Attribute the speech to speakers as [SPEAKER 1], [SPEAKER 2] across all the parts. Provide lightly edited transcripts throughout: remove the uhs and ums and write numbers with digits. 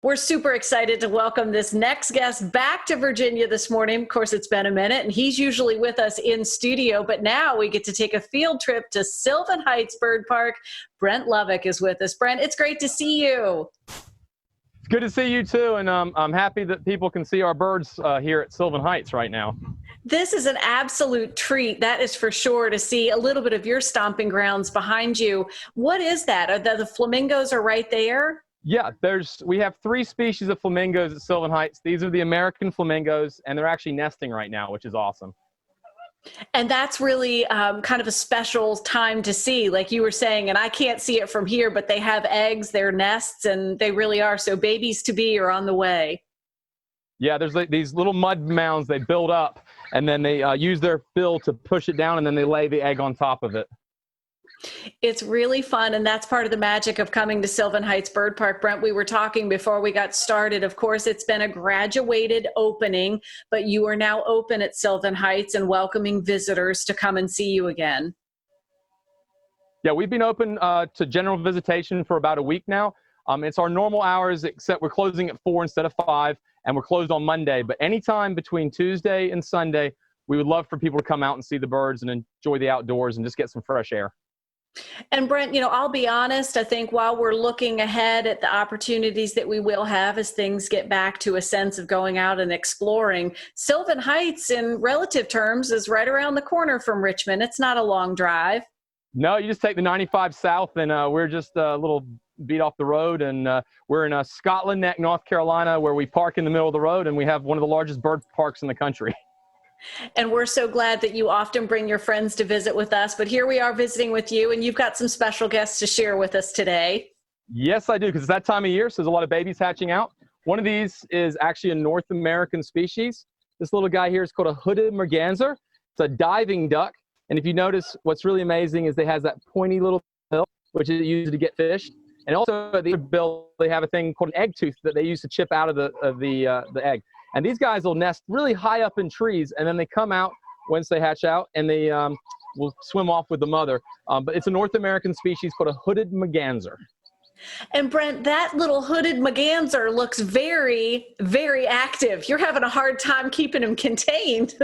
[SPEAKER 1] We're super excited to welcome this next guest back to Virginia this morning. Of course, it's been a minute, and he's usually with us in studio, but now we get to take a field trip to Sylvan Heights Bird Park. Brent Lovick is with us. Brent, it's great to see you.
[SPEAKER 2] It's good to see you too, and I'm happy that people can see our birds here at Sylvan Heights right now.
[SPEAKER 1] This is an absolute treat, that is for sure, to see a little bit of your stomping grounds behind you. What is that? Are the flamingos are right there?
[SPEAKER 2] Yeah, we have 3 species of flamingos at Sylvan Heights. These are the American flamingos, and they're actually nesting right now, which is awesome.
[SPEAKER 1] And that's really kind of a special time to see, like you were saying, and I can't see it from here, but they have eggs, they're nests, and they really are. So babies to be are on the way.
[SPEAKER 2] Yeah, there's like these little mud mounds they build up, and then they use their bill to push it down, and then they lay the egg on top of it.
[SPEAKER 1] It's really fun, and that's part of the magic of coming to Sylvan Heights Bird Park. Brent, we were talking before we got started. Of course, it's been a graduated opening, but you are now open at Sylvan Heights and welcoming visitors to come and see you again.
[SPEAKER 2] Yeah, we've been open to general visitation for about a week now. It's our normal hours, except we're closing at 4 instead of 5, and we're closed on Monday. But anytime between Tuesday and Sunday, we would love for people to come out and see the birds and enjoy the outdoors and just get some fresh air.
[SPEAKER 1] And Brent, I'll be honest, I think while we're looking ahead at the opportunities that we will have as things get back to a sense of going out and exploring, Sylvan Heights in relative terms is right around the corner from Richmond. It's not a long drive.
[SPEAKER 2] No, you just take the 95 south, and we're just a little beat off the road, and we're in Scotland Neck, North Carolina, where we park in the middle of the road, and we have one of the largest bird parks in the country.
[SPEAKER 1] And we're so glad that you often bring your friends to visit with us. But here we are visiting with you, and you've got some special guests to share with us today. Yes,
[SPEAKER 2] I do, because it's that time of year, so there's a lot of babies hatching out. One of these is actually a North American species. This little guy here is called a hooded Merganser. It's a diving duck. And if you notice, what's really amazing is they has that pointy little bill, which is used to get fish. And also at the bill, they have a thing called an egg tooth that they use to chip out of the egg. And these guys will nest really high up in trees, and then they come out once they hatch out, and they will swim off with the mother. But it's a North American species called a hooded Merganser.
[SPEAKER 1] And Brent, that little hooded Merganser looks very, very active. You're having a hard time keeping him contained.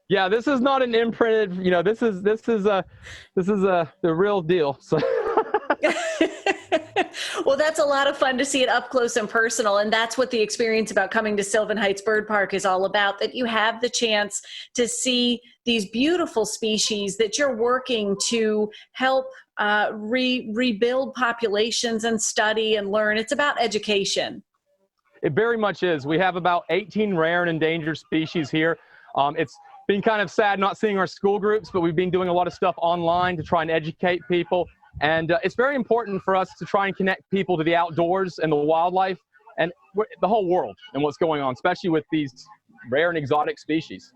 [SPEAKER 2] Yeah, this is not an imprinted. This is the real deal. So.
[SPEAKER 1] Well, that's a lot of fun to see it up close and personal. And that's what the experience about coming to Sylvan Heights Bird Park is all about, that you have the chance to see these beautiful species that you're working to help rebuild populations and study and learn. It's about education.
[SPEAKER 2] It very much is. We have about 18 rare and endangered species here. It's been kind of sad not seeing our school groups, but we've been doing a lot of stuff online to try and educate people. And it's very important for us to try and connect people to the outdoors and the wildlife and the whole world and what's going on, especially with these rare and exotic species.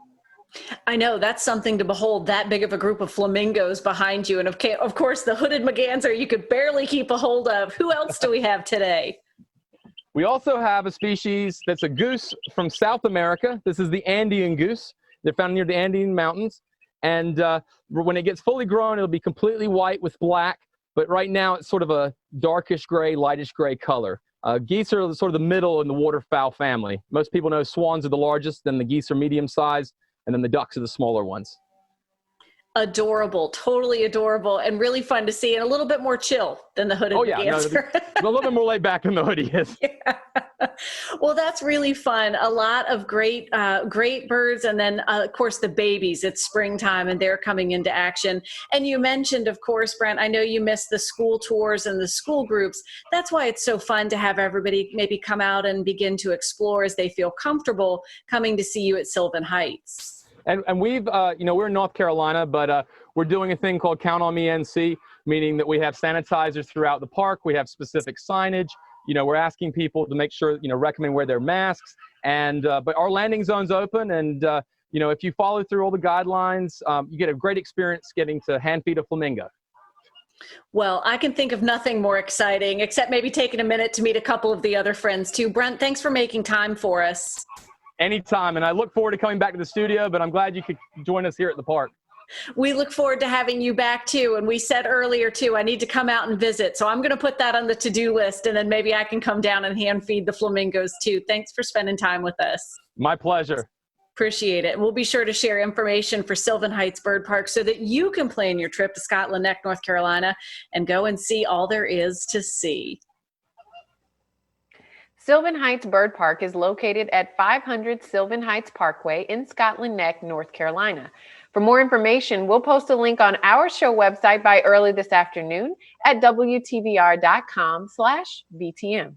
[SPEAKER 1] I know, that's something to behold, that big of a group of flamingos behind you. And of course, the hooded Merganser you could barely keep a hold of. Who else do we have today?
[SPEAKER 2] We also have a species that's a goose from South America. This is the Andean Goose. They're found near the Andean Mountains. And when it gets fully grown, it'll be completely white with black. But right now, it's sort of a darkish gray, lightish gray color. Geese are sort of the middle in the waterfowl family. Most people know swans are the largest, then the geese are medium sized, and then the ducks are the smaller ones. Adorable,
[SPEAKER 1] totally adorable, and really fun to see, and a little bit more chill than the hooded Merganser.
[SPEAKER 2] A little bit more laid back than the hoodie is.
[SPEAKER 1] Yeah. Well, that's really fun. A lot of great birds, and then of course the babies. It's springtime, and they're coming into action. And you mentioned, of course, Brent, I know you missed the school tours and the school groups. That's why it's so fun to have everybody maybe come out and begin to explore as they feel comfortable coming to see you at Sylvan Heights.
[SPEAKER 2] And we've, we're in North Carolina, but we're doing a thing called Count on Me NC, meaning that we have sanitizers throughout the park. We have specific signage. We're asking people to make sure, recommend wear their masks. And but our landing zone's open, and if you follow through all the guidelines, you get a great experience getting to hand feed a flamingo.
[SPEAKER 1] Well, I can think of nothing more exciting, except maybe taking a minute to meet a couple of the other friends too. Brent, thanks for making time for us.
[SPEAKER 2] Anytime, and I look forward to coming back to the studio, but I'm glad you could join us here at the park.
[SPEAKER 1] We look forward to having you back too. And we said earlier too, I need to come out and visit. So I'm going to put that on the to-do list, and then maybe I can come down and hand feed the flamingos too. Thanks for spending time with us.
[SPEAKER 2] My pleasure.
[SPEAKER 1] Appreciate it. We'll be sure to share information for Sylvan Heights Bird Park so that you can plan your trip to Scotland Neck, North Carolina, and go and see all there is to see.
[SPEAKER 3] Sylvan Heights Bird Park is located at 500 Sylvan Heights Parkway in Scotland Neck, North Carolina. For more information, we'll post a link on our show website by early this afternoon at WTVR.com/BTM.